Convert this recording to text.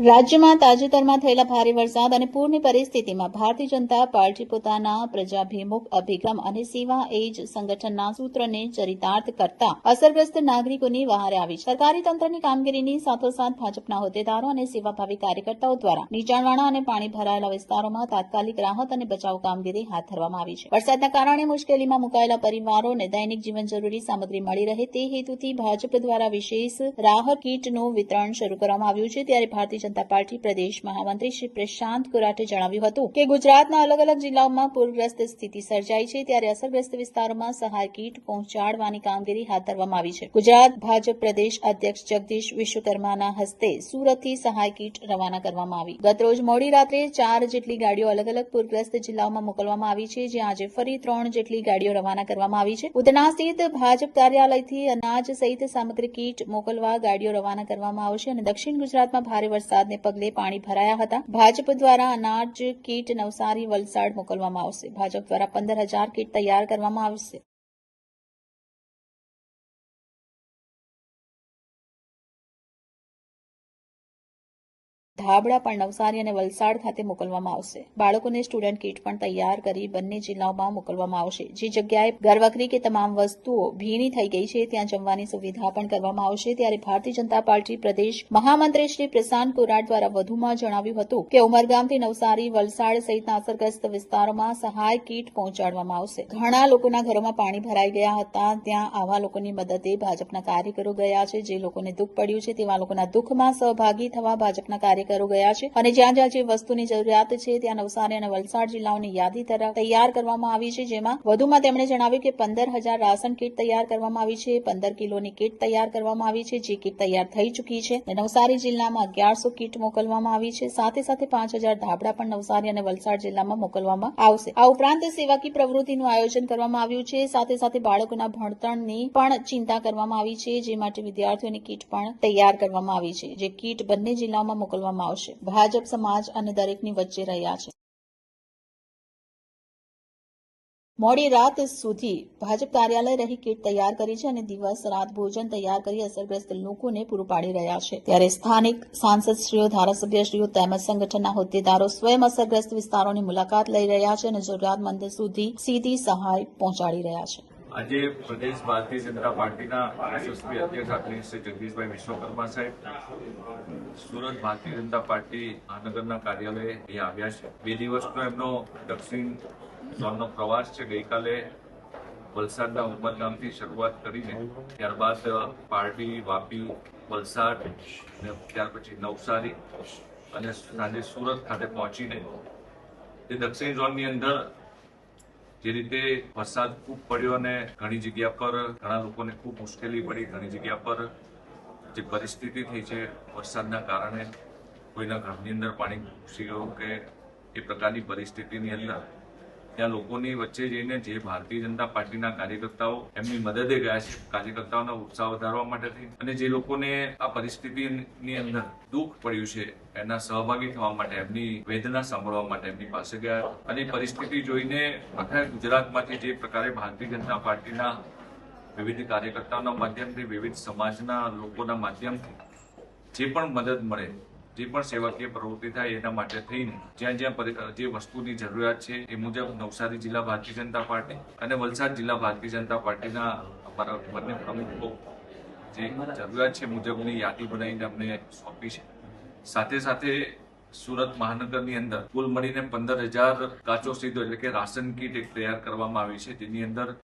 રાજ્યમાં તાજેતરમાં થયેલા ભારે વરસાદ અને પૂરની પરિસ્થિતિમાં ભારતીય જનતા પાર્ટી પોતાના પ્રજાભિમુખ અભિગમ અને સેવા એજ સંગઠનના સૂત્રને ચરિતાર્થ કરતા અસરગ્રસ્ત નાગરિકોની વહારે આવી છે. સરકારી તંત્રની કામગીરીની સાથોસાથ ભાજપના હોદ્દેદારો અને સેવાભાવી કાર્યકર્તાઓ દ્વારા નીચાણવાળા અને પાણી ભરાયેલા વિસ્તારોમાં તાત્કાલિક રાહત અને બચાવ કામગીરી હાથ ધરવામાં આવી છે. વરસાદના કારણે મુશ્કેલીમાં મુકાયેલા પરિવારોને દૈનિક જીવન જરૂરી સામગ્રી મળી રહે તે હેતુથી ભાજપ દ્વારા વિશેષ રાહત કીટનું વિતરણ શરૂ કરવામાં આવ્યું છે. ત્યારે ભારતીય જનતા પાર્ટી પ્રદેશ મહામંત્રી શ્રી પ્રશાંત કુરાટે જણાવ્યું હતું કે ગુજરાતના અલગ અલગ જિલ્લાઓમાં પૂરગ્રસ્ત સ્થિતિ સર્જાઈ છે, ત્યારે અસરગ્રસ્ત વિસ્તારોમાં સહાય કીટ પહોંચાડવાની કામગીરી હાથ ધરવામાં આવી છે. ગુજરાત ભાજપ પ્રદેશ અધ્યક્ષ જગદીશ વિશ્વકર્માના હસ્તે સુરતથી સહાય કીટ રવાના કરવામાં આવી. ગતરોજ મોડી રાત્રે 4 જેટલી ગાડીઓ અલગ અલગ પૂરગ્રસ્ત જિલ્લાઓમાં મોકલવામાં આવી છે, જે આજે ફરી 3 જેટલી ગાડીઓ રવાના કરવામાં આવી છે. ઉધના સ્થિત ભાજપ કાર્યાલયથી અનાજ સહિત સામગ્રી કીટ મોકલવા ગાડીઓ રવાના કરવામાં આવશે અને દક્ષિણ ગુજરાતમાં ભારે વરસાદને પગલે પાણી ભરાયા હતા. ભાજપ દ્વારા અનાજ કીટ નવસારી, વલસાડ મોકલવામાં આવશે. ભાજપ દ્વારા 15,000 કીટ તૈયાર કરવામાં આવશે. ધાબળા પણ નવસારી અને વલસાડ ખાતે મોકલવામાં આવશે. બાળકોને સ્ટુડન્ટ કીટ પણ તૈયાર કરી બંને જિલ્લાઓમાં મોકલવામાં આવશે. જે જગ્યાએ ઘરવખરી કે તમામ વસ્તુઓ ભીની થઈ ગઈ છે ત્યાં જમવાની સુવિધા પણ કરવામાં આવશે. ત્યારે ભારતીય જનતા પાર્ટી પ્રદેશ મહામંત્રી શ્રી પ્રશાંત કુરાટ દ્વારા વધુમાં જણાવ્યું હતું કે ઉમરગામથી નવસારી, વલસાડ સહિતના અસરગ્રસ્ત વિસ્તારોમાં સહાય કીટ પહોંચાડવામાં આવશે. ઘણા લોકોના ઘરોમાં પાણી ભરાઈ ગયા હતા, ત્યાં આવા લોકોની મદદે ભાજપના કાર્યકરો ગયા છે. જે લોકોને દુઃખ પડ્યું છે તેવા લોકોના દુઃખમાં સહભાગી થવા ભાજપના કાર્યકરો ગયા છે અને જ્યાં જ્યાં જે વસ્તુની જરૂરિયાત છે ત્યાં નવસારી અને વલસાડ જિલ્લાઓની યાદી તૈયાર કરવામાં આવી છે. જેમાં વધુમાં તેમણે જણાવ્યું કે 15,000 રાશન કીટ તૈયાર કરવામાં આવી છે, 15 કિલોની કીટ તૈયાર કરવામાં આવી છે, જે કીટ તૈયાર થઈ ચૂકી છે. નવસારી જિલ્લામાં 1100 કીટ મોકલવામાં આવી છે. સાથે સાથે 5,000 ધાબળા પણ નવસારી અને વલસાડ જિલ્લામાં મોકલવામાં આવશે. આ ઉપરાંત સેવાકીય પ્રવૃત્તિનું આયોજન કરવામાં આવ્યું છે. સાથે સાથે બાળકોના ભણતરની પણ ચિંતા કરવામાં આવી છે, જે માટે વિદ્યાર્થીઓની કીટ પણ તૈયાર કરવામાં આવી છે. જે કીટ બંને જિલ્લાઓમાં મોકલવામાં આવશે. ભાજપ સમાજ અને દરેકની વચ્ચે રહ્યા છે. મોડી રાત સુધી ભાજપ કાર્યાલય રહી કીટ તૈયાર કરી છે અને દિવસ રાત ભોજન તૈયાર કરી અસરગ્રસ્ત લોકોને પૂરું પાડી રહ્યા છે. ત્યારે સ્થાનિક સાંસદશ્રીઓ, ધારાસભ્યશ્રીઓ તેમજ સંગઠનના હોદ્દેદારો સ્વયં અસરગ્રસ્ત વિસ્તારોની મુલાકાત લઈ રહ્યા છે અને જરૂરિયાતમંદ સુધી સીધી સહાય પહોંચાડી રહ્યા છે. આજે પ્રદેશ ભારતીય જનતા પાર્ટીના યશસ્વી અધ્યક્ષ આદરણીય શ્રી જગદીશભાઈ વિશ્વકર્મા સાહેબ સુરત ભારતીય જનતા પાર્ટી મહાનગરના કાર્યાલયે અહીંયા આવ્યા છે. 2 દિવસનો એમનો દક્ષિણ ઝોનનો પ્રવાસ છે. ગઈકાલે વલસાડના ઉમરગામથી શરૂઆત કરીને ત્યારબાદ પારડી, વાપી, વલસાડ અને ત્યાર પછી નવસારી અને સાંજે સુરત ખાતે પહોંચીને તે દક્ષિણ ઝોનની અંદર જે રીતે વરસાદ ખૂબ પડ્યો અને ઘણી જગ્યા પર ઘણા લોકોને ખૂબ મુશ્કેલી પડી, ઘણી જગ્યા પર જે પરિસ્થિતિ થઈ છે વરસાદના કારણે કોઈના ઘરની અંદર પાણી ઘૂસી ગયું કે એ પ્રકારની પરિસ્થિતિની અંદર ત્યાં લોકોની વચ્ચે જઈને જે ભારતીય જનતા પાર્ટીના કાર્યકર્તાઓ એમની મદદે ગયા છે, કાર્યકર્તાઓનો ઉત્સાહ વધારવા માટે અને જે લોકોને આ પરિસ્થિતિની અંદર દુઃખ પડ્યું છે એના સહભાગી થવા માટે, એમની વેદના સાંભળવા માટે એમની પાસે ગયા અને પરિસ્થિતિ જોઈને આખા ગુજરાતમાંથી જે પ્રકારે ભારતીય જનતા પાર્ટીના વિવિધ કાર્યકર્તાઓના માધ્યમથી, વિવિધ સમાજના લોકોના માધ્યમથી જે પણ મદદ મળે, જે પણ સેવાકીય પ્રવૃત્તિ થાય એના માટે થઈને જ્યાં જ્યાં જે વસ્તુની જરૂરિયાત છે એ મુજબ નવસારી જિલ્લા ભારતીય જનતા પાર્ટી અને વલસાડ જિલ્લા ભારતીય જનતા પાર્ટીના અમારા બંને પ્રમુખો જે જરૂરિયાત છે મુજબની યાદી બનાવીને અમને સોંપી છે. સાથે સાથે સુરત મહાનગરની અંદર કુલ મળીને 15,000 કાચો સીધો એટલે કે રાશન કીટ તૈયાર કરવામાં આવી છે, જેની અંદર